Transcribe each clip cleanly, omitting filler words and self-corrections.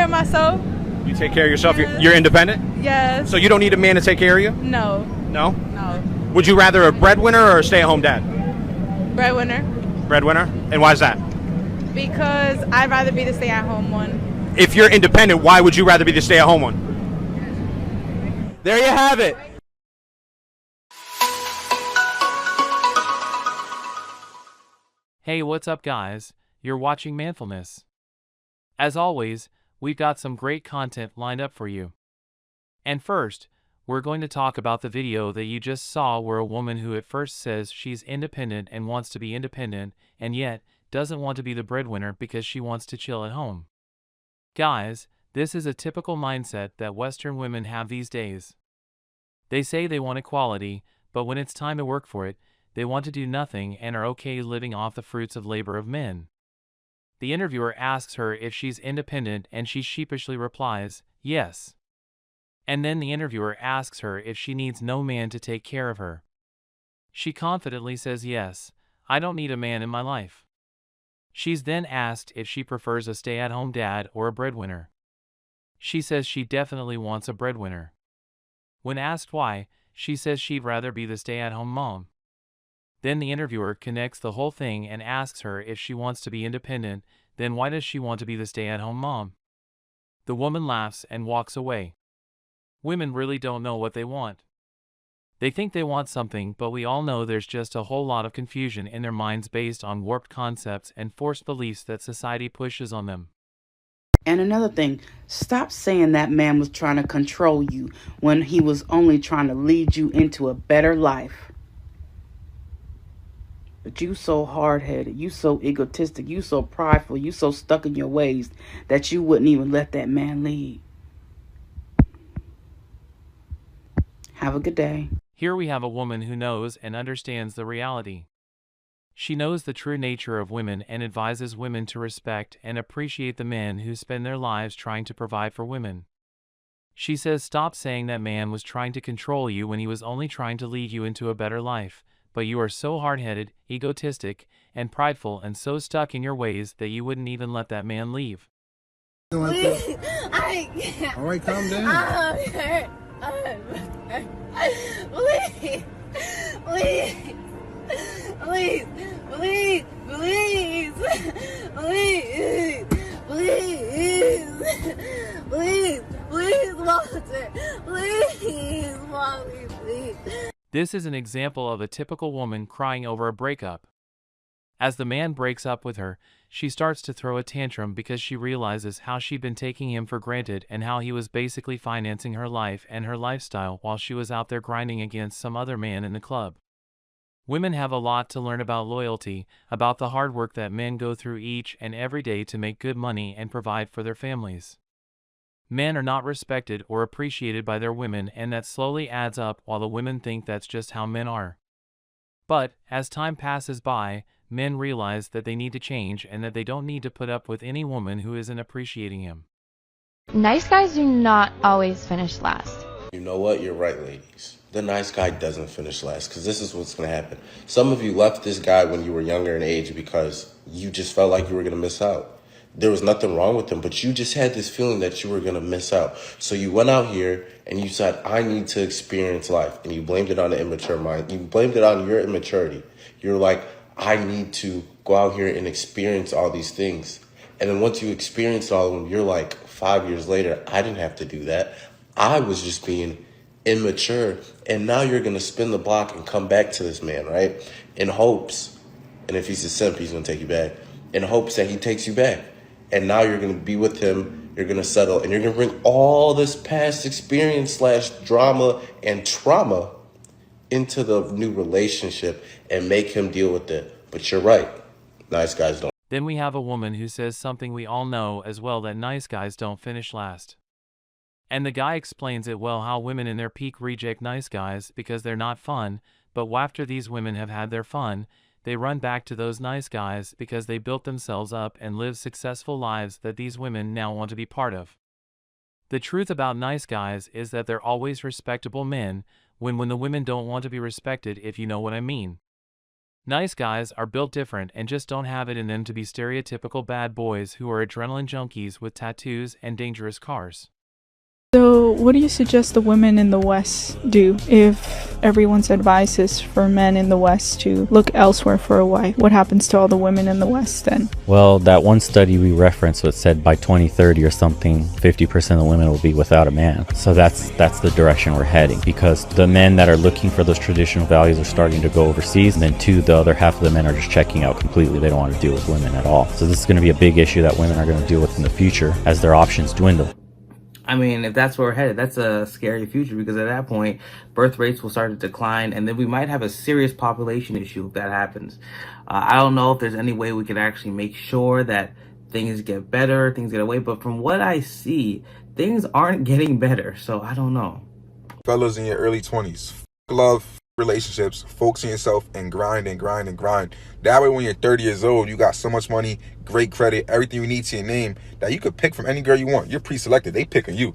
care of myself. You take care of yourself? Yes. You're independent? Yes. So you don't need a man to take care of you? No. No? No. Would you rather a breadwinner or a stay-at-home dad? Breadwinner. Breadwinner? And why is that? Because I'd rather be the stay-at-home one. If you're independent, why would you rather be the stay-at-home one? There you have it. Hey, what's up guys? You're watching Manfulness. As always, we've got some great content lined up for you. And first, we're going to talk about the video that you just saw where a woman who at first says she's independent and wants to be independent and yet doesn't want to be the breadwinner because she wants to chill at home. Guys, this is a typical mindset that Western women have these days. They say they want equality, but when it's time to work for it, they want to do nothing and are okay living off the fruits of labor of men. The interviewer asks her if she's independent and she sheepishly replies, yes. And then the interviewer asks her if she needs no man to take care of her. She confidently says yes, I don't need a man in my life. She's then asked if she prefers a stay-at-home dad or a breadwinner. She says she definitely wants a breadwinner. When asked why, she says she'd rather be the stay-at-home mom. Then the interviewer connects the whole thing and asks her if she wants to be independent, then why does she want to be the stay-at-home mom? The woman laughs and walks away. Women really don't know what they want. They think they want something, but we all know there's just a whole lot of confusion in their minds based on warped concepts and forced beliefs that society pushes on them. And another thing, stop saying that man was trying to control you when he was only trying to lead you into a better life. But you so hard-headed, you so egotistic, you so prideful, you so stuck in your ways that you wouldn't even let that man lead. Have a good day. Here we have a woman who knows and understands the reality. She knows the true nature of women and advises women to respect and appreciate the men who spend their lives trying to provide for women. She says stop saying that man was trying to control you when he was only trying to lead you into a better life, but you are so hard-headed, egotistic, and prideful and so stuck in your ways that you wouldn't even let that man leave. Please, I can't. All right, calm down. I'm hurt. Please, please, please, please, please, please, please, please, Walter, please, Molly, please. This is an example of a typical woman crying over a breakup. As the man breaks up with her, she starts to throw a tantrum because she realizes how she'd been taking him for granted and how he was basically financing her life and her lifestyle while she was out there grinding against some other man in the club. Women have a lot to learn about loyalty, about the hard work that men go through each and every day to make good money and provide for their families. Men are not respected or appreciated by their women, and that slowly adds up while the women think that's just how men are. But, as time passes by, men realize that they need to change and that they don't need to put up with any woman who isn't appreciating him. Nice guys do not always finish last. You know what? You're right, ladies. The nice guy doesn't finish last, because this is what's going to happen. Some of you left this guy when you were younger in age because you just felt like you were going to miss out. There was nothing wrong with him, but you just had this feeling that you were going to miss out. So you went out here and you said, I need to experience life. And you blamed it on the immature mind. You blamed it on your immaturity. You're like, I need to go out here and experience all these things. And then once you experience all of them, you're like, 5 years later, I didn't have to do that. I was just being immature. And now you're going to spin the block and come back to this man, right? In hopes, and if he's a simp, he's going to take you back, in hopes that he takes you back. And now you're going to be with him, you're going to settle, and you're going to bring all this past experience / drama and trauma into the new relationship and make him deal with it. But you're right. Nice guys don't. Then we have a woman who says something we all know as well, that nice guys don't finish last. And the guy explains it well, how women in their peak reject nice guys because they're not fun, but after these women have had their fun, they run back to those nice guys because they built themselves up and live successful lives that these women now want to be part of. The truth about nice guys is that they're always respectable men when the women don't want to be respected, if you know what I mean. Nice guys are built different and just don't have it in them to be stereotypical bad boys who are adrenaline junkies with tattoos and dangerous cars. So, what do you suggest the women in the West do if everyone's advice is for men in the West to look elsewhere for a wife? What happens to all the women in the West then? Well, that one study we referenced was said by 2030 or something, 50% of women will be without a man. So that's the direction we're heading, because the men that are looking for those traditional values are starting to go overseas, and then two, the other half of the men are just checking out completely. They don't want to deal with women at all. So this is going to be a big issue that women are going to deal with in the future as their options dwindle. I mean, if that's where we're headed, that's a scary future, because at that point, birth rates will start to decline, and then we might have a serious population issue if that happens. I don't know if there's any way we can actually make sure that things get better, things get away, but from what I see, things aren't getting better, so I don't know. Fellas in your early 20s, love, relationships, focus on yourself, and grind and grind and grind. That way when you're 30 years old, you got so much money, great credit, everything you need to your name, that you could pick from any girl you want. You're pre-selected. They picking you.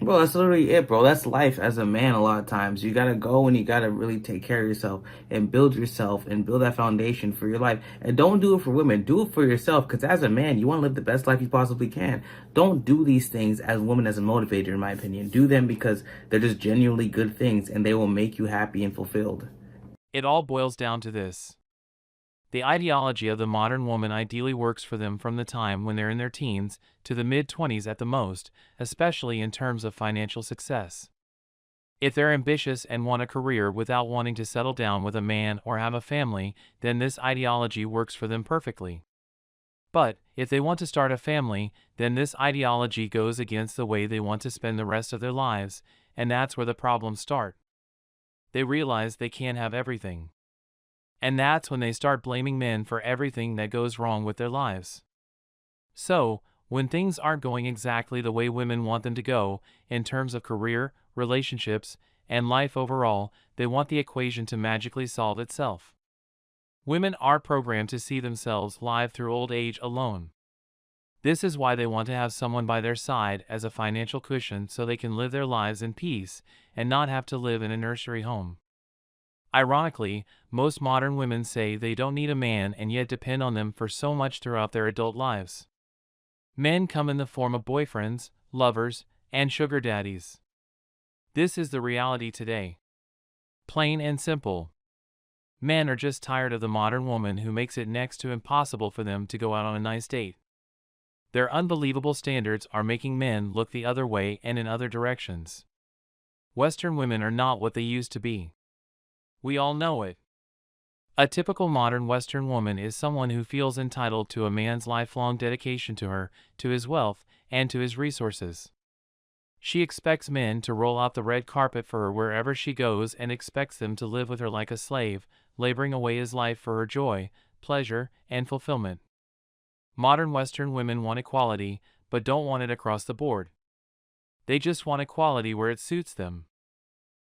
Bro, that's literally it, bro. That's life as a man a lot of times. You gotta go and you gotta really take care of yourself and build yourself and build that foundation for your life. And don't do it for women. Do it for yourself, because as a man, you want to live the best life you possibly can. Don't do these things as women as a motivator, in my opinion. Do them because they're just genuinely good things and they will make you happy and fulfilled. It all boils down to this. The ideology of the modern woman ideally works for them from the time when they're in their teens to the mid-20s at the most, especially in terms of financial success. If they're ambitious and want a career without wanting to settle down with a man or have a family, then this ideology works for them perfectly. But if they want to start a family, then this ideology goes against the way they want to spend the rest of their lives, and that's where the problems start. They realize they can't have everything. And that's when they start blaming men for everything that goes wrong with their lives. So, when things aren't going exactly the way women want them to go, in terms of career, relationships, and life overall, they want the equation to magically solve itself. Women are programmed to see themselves live through old age alone. This is why they want to have someone by their side as a financial cushion so they can live their lives in peace and not have to live in a nursery home. Ironically, most modern women say they don't need a man and yet depend on them for so much throughout their adult lives. Men come in the form of boyfriends, lovers, and sugar daddies. This is the reality today. Plain and simple. Men are just tired of the modern woman who makes it next to impossible for them to go out on a nice date. Their unbelievable standards are making men look the other way and in other directions. Western women are not what they used to be. We all know it. A typical modern Western woman is someone who feels entitled to a man's lifelong dedication to her, to his wealth, and to his resources. She expects men to roll out the red carpet for her wherever she goes and expects them to live with her like a slave, laboring away his life for her joy, pleasure, and fulfillment. Modern Western women want equality, but don't want it across the board. They just want equality where it suits them.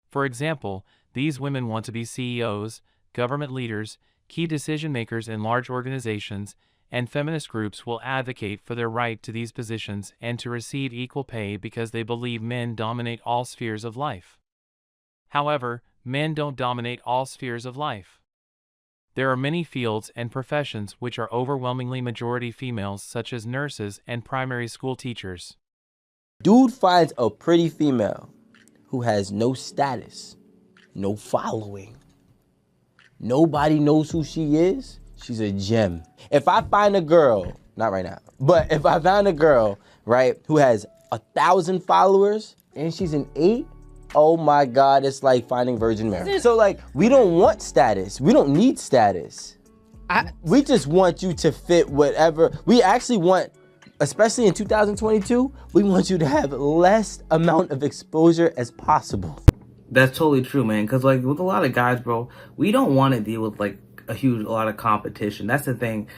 For example, these women want to be CEOs, government leaders, key decision makers in large organizations, and feminist groups will advocate for their right to these positions and to receive equal pay because they believe men dominate all spheres of life. However, men don't dominate all spheres of life. There are many fields and professions which are overwhelmingly majority females, such as nurses and primary school teachers. Dude finds a pretty female who has no status, no following. Nobody knows who she is. She's a gem. If I find a girl, not right now, but if I found a girl, right, who has 1,000 followers and she's an 8, oh my God, it's like finding Virgin Mary. So like, we don't want status. We don't need status. We just want you to fit whatever. We actually want, especially in 2022, we want you to have less amount of exposure as possible. That's totally true, man. Because like with a lot of guys, bro, we don't want to deal with like a lot of competition. That's the thing.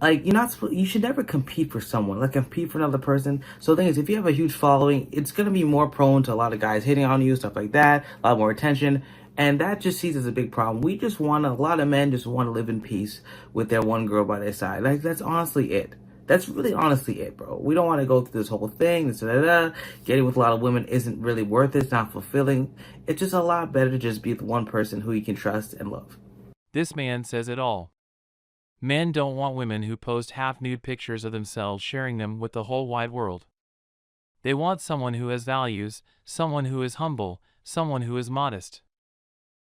Like you should never compete for someone, like compete for another person. So the thing is, if you have a huge following, it's gonna be more prone to a lot of guys hitting on you, stuff like that, a lot more attention. And that just sees as a big problem. A lot of men just want to live in peace with their one girl by their side. Like that's honestly it. That's really honestly it, bro. We don't want to go through this whole thing. Getting with a lot of women isn't really worth it. It's not fulfilling. It's just a lot better to just be with one person who you can trust and love. This man says it all. Men don't want women who post half-nude pictures of themselves sharing them with the whole wide world. They want someone who has values, someone who is humble, someone who is modest.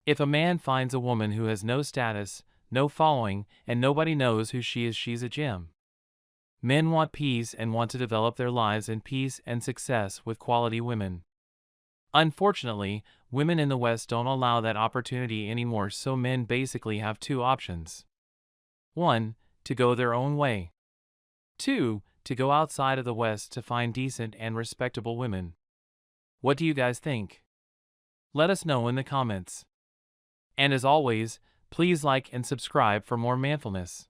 If a man finds a woman who has no status, no following, and nobody knows who she is, she's a gem. Men want peace and want to develop their lives in peace and success with quality women. Unfortunately, women in the West don't allow that opportunity anymore, so men basically have two options. 1. To go their own way. 2. To go outside of the West to find decent and respectable women. What do you guys think? Let us know in the comments. And as always, please like and subscribe for more manfulness.